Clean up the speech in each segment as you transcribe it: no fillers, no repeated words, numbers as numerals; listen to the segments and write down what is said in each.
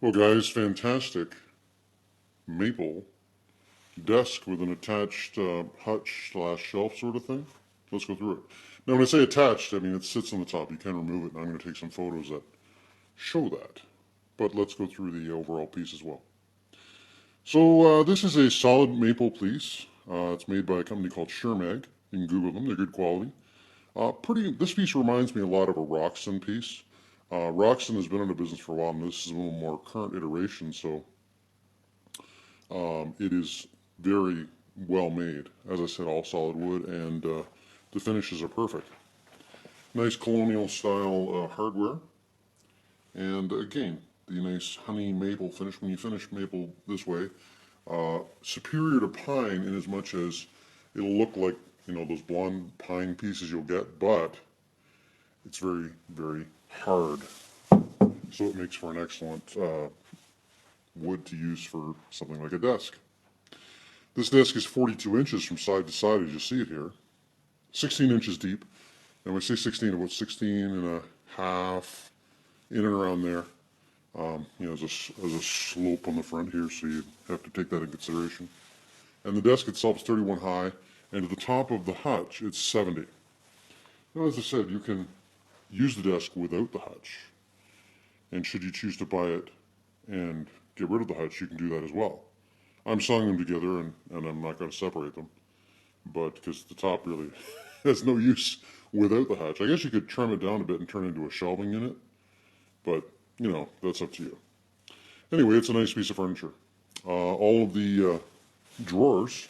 Well, guys, fantastic maple desk with an attached hutch slash shelf sort of thing. Let's go through it. Now, when I say attached, I mean it sits on the top. You can remove it, and I'm going to take some photos that show that. But let's go through the overall piece as well. So this is a solid maple piece. It's made by a company called Shermag. You can Google them; they're good quality. Pretty. This piece reminds me a lot of a Roxton piece. Roxton has been in the business for a while, and this is a little more current iteration. So it is very well made. As I said, all solid wood, and the finishes are perfect. Nice colonial style hardware, and again, the nice honey maple finish. When you finish maple this way, superior to pine in as much as it'll look like those blonde pine pieces you'll get, but it's very, very hard. So it makes for an excellent wood to use for something like a desk. This desk is 42 inches from side to side, as you see it here. 16 inches deep. And when I say 16, about 16 and a half, in and around there. There's a slope on the front here, so you have to take that in consideration. And the desk itself is 31 high, and at the top of the hutch, it's 70. Now, as I said, you can use the desk without the hutch. And should you choose to buy it and get rid of the hutch, you can do that as well. I'm sewing them together, and I'm not going to separate them, but because the top really has no use without the hatch. I guess you could trim it down a bit and turn it into a shelving unit, but that's up to you. Anyway, it's a nice piece of furniture. All of the drawers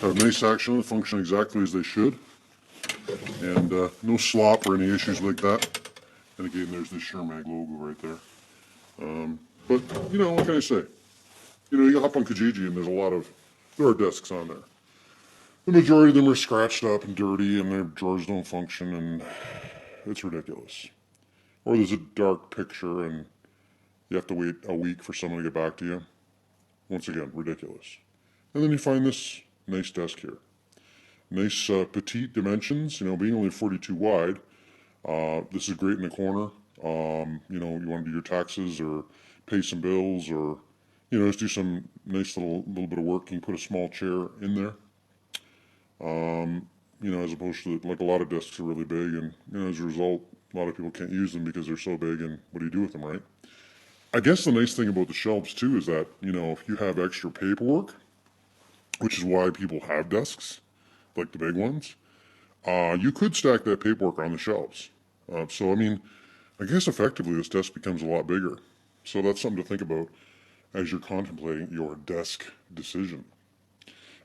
have nice action and function exactly as they should, and no slop or any issues like that. And again, there's the Shermag logo right there. But what can I say? You hop on Kijiji and there are desks on there. The majority of them are scratched up and dirty, and their drawers don't function, and it's ridiculous. Or there's a dark picture, and you have to wait a week for someone to get back to you. Once again, ridiculous. And then you find this nice desk here. Nice petite dimensions, being only 42 wide. This is great in the corner. You want to do your taxes or pay some bills or, just do some nice little bit of work. You can put a small chair in there. As opposed to like a lot of desks are really big, and as a result, a lot of people can't use them because they're so big. And what do you do with them, right? I guess the nice thing about the shelves too is that if you have extra paperwork, which is why people have desks, like the big ones, you could stack that paperwork on the shelves. So I mean, I guess effectively this desk becomes a lot bigger. So that's something to think about as you're contemplating your desk decision.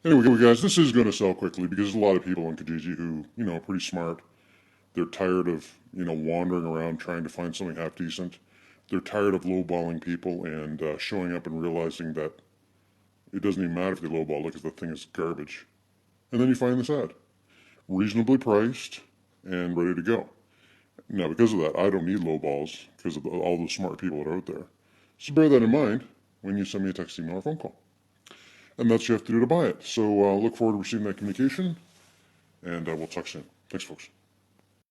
Anyway, guys, this is going to sell quickly because there's a lot of people on Kijiji who, are pretty smart. They're tired of, wandering around trying to find something half decent. They're tired of lowballing people and showing up and realizing that it doesn't even matter if they lowball it because the thing is garbage. And then you find this ad, reasonably priced and ready to go. Now, because of that, I don't need lowballs because of all the smart people that are out there. So bear that in mind when you send me a text, email, or phone call. And that's what you have to do to buy it. So look forward to receiving that communication, and we'll talk soon. Thanks, folks.